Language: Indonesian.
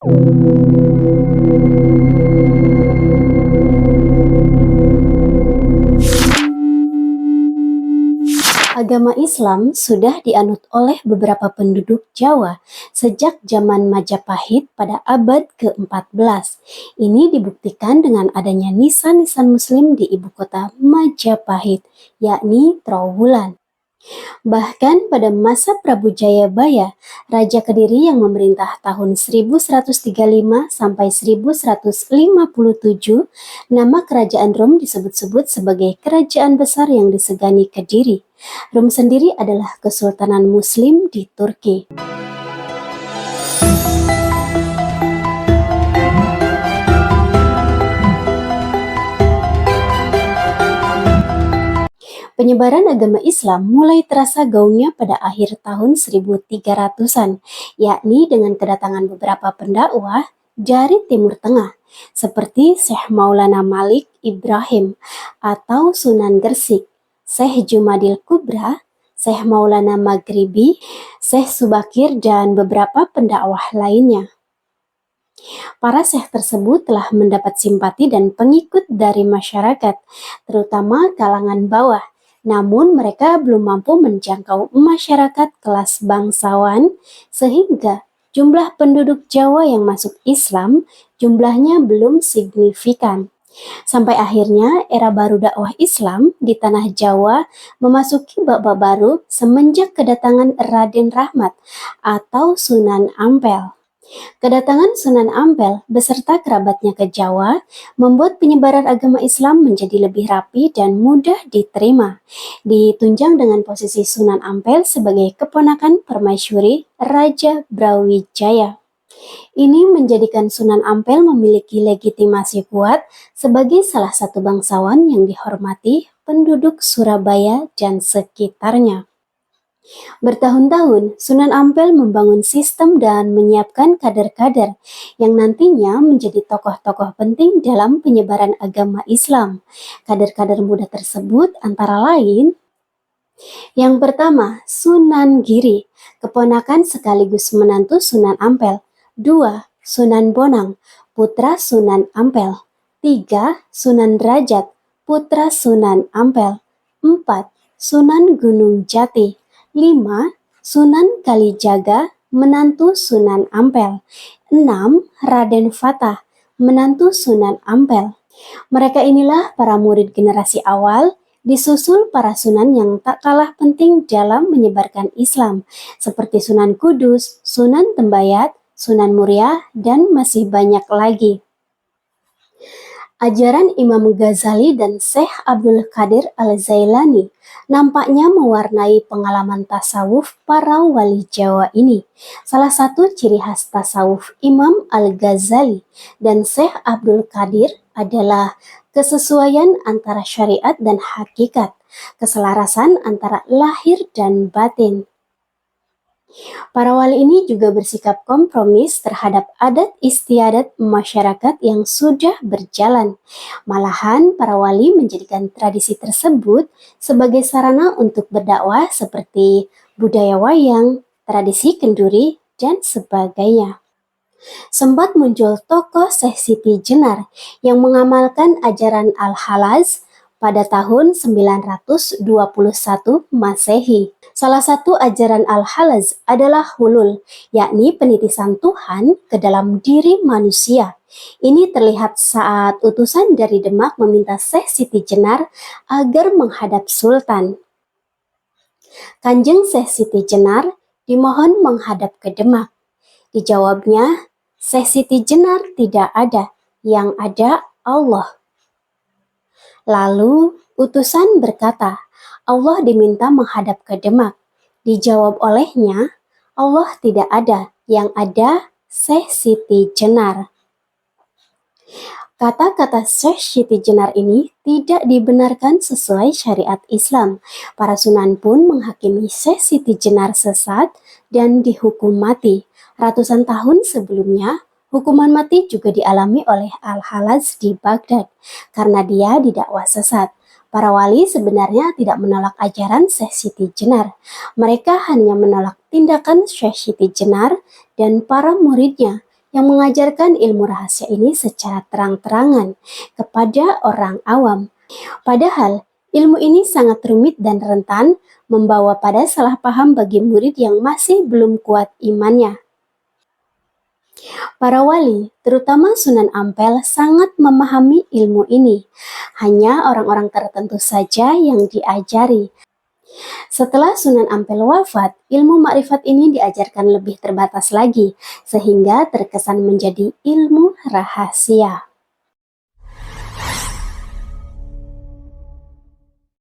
Agama Islam sudah dianut oleh beberapa penduduk Jawa sejak zaman Majapahit pada abad ke-14. Ini dibuktikan dengan adanya nisan-nisan Muslim di ibu kota Majapahit, yakni Trowulan. Bahkan pada masa Prabu Jayabaya, Raja Kediri yang memerintah tahun 1135 sampai 1157, nama kerajaan Rom disebut-sebut sebagai kerajaan besar yang disegani Kediri. Rom sendiri adalah kesultanan Muslim di Turki. Penyebaran agama Islam mulai terasa gaungnya pada akhir tahun 1300-an, yakni dengan kedatangan beberapa pendakwah dari Timur Tengah, seperti Syekh Maulana Malik Ibrahim atau Sunan Gresik, Syekh Jumadil Kubra, Syekh Maulana Maghribi, Syekh Subakir, dan beberapa pendakwah lainnya. Para syekh tersebut telah mendapat simpati dan pengikut dari masyarakat, terutama kalangan bawah. Namun mereka belum mampu menjangkau masyarakat kelas bangsawan, sehingga jumlah penduduk Jawa yang masuk Islam jumlahnya belum signifikan. Sampai akhirnya era baru dakwah Islam di tanah Jawa memasuki babak baru semenjak kedatangan Raden Rahmat atau Sunan Ampel. Kedatangan Sunan Ampel beserta kerabatnya ke Jawa membuat penyebaran agama Islam menjadi lebih rapi dan mudah diterima. Ditunjang dengan posisi Sunan Ampel sebagai keponakan permaisuri Raja Brawijaya. Ini menjadikan Sunan Ampel memiliki legitimasi kuat sebagai salah satu bangsawan yang dihormati penduduk Surabaya dan sekitarnya. Bertahun-tahun, Sunan Ampel membangun sistem dan menyiapkan kader-kader yang nantinya menjadi tokoh-tokoh penting dalam penyebaran agama Islam. Kader-kader muda tersebut antara lain: yang pertama, Sunan Giri, keponakan sekaligus menantu Sunan Ampel. 2. Sunan Bonang, putra Sunan Ampel. 3. Sunan Derajat, putra Sunan Ampel. 4. Sunan Gunung Jati. 5. Sunan Kalijaga, menantu Sunan Ampel. 6. Raden Fatah, menantu Sunan Ampel. Mereka inilah para murid generasi awal, disusul para sunan yang tak kalah penting dalam menyebarkan Islam, seperti Sunan Kudus, Sunan Tembayat, Sunan Muria, dan masih banyak lagi. Ajaran Imam Ghazali dan Syekh Abdul Qadir Al-Zailani nampaknya mewarnai pengalaman tasawuf para wali Jawa ini. Salah satu ciri khas tasawuf Imam Al-Ghazali dan Syekh Abdul Qadir adalah kesesuaian antara syariat dan hakikat, keselarasan antara lahir dan batin. Para wali ini juga bersikap kompromis terhadap adat istiadat masyarakat yang sudah berjalan. Malahan para wali menjadikan tradisi tersebut sebagai sarana untuk berdakwah seperti budaya wayang, tradisi kenduri, dan sebagainya. Sempat muncul tokoh Syekh Siti Jenar yang mengamalkan ajaran Al-Halaz pada tahun 921 Masehi. Salah satu ajaran Al-Halaz adalah hulul, yakni penitisan Tuhan ke dalam diri manusia. Ini terlihat saat utusan dari Demak meminta Syekh Siti Jenar agar menghadap Sultan. Kanjeng Syekh Siti Jenar dimohon menghadap ke Demak. Dijawabnya, Syekh Siti Jenar tidak ada, yang ada Allah. Lalu utusan berkata, Allah diminta menghadap ke Demak. Dijawab olehnya, Allah tidak ada, yang ada Syekh Siti Jenar. Kata-kata Syekh Siti Jenar ini tidak dibenarkan sesuai syariat Islam. Para sunan pun menghakimi Syekh Siti Jenar sesat dan dihukum mati. Ratusan tahun sebelumnya, hukuman mati juga dialami oleh Al-Halaz di Baghdad karena dia didakwa sesat. Para wali sebenarnya tidak menolak ajaran Syekh Siti Jenar. Mereka hanya menolak tindakan Syekh Siti Jenar dan para muridnya yang mengajarkan ilmu rahasia ini secara terang-terangan kepada orang awam. Padahal, ilmu ini sangat rumit dan rentan, membawa pada salah paham bagi murid yang masih belum kuat imannya. Para wali, terutama Sunan Ampel, sangat memahami ilmu ini. Hanya orang-orang tertentu saja yang diajari. Setelah Sunan Ampel wafat, ilmu makrifat ini diajarkan lebih terbatas lagi, sehingga terkesan menjadi ilmu rahasia.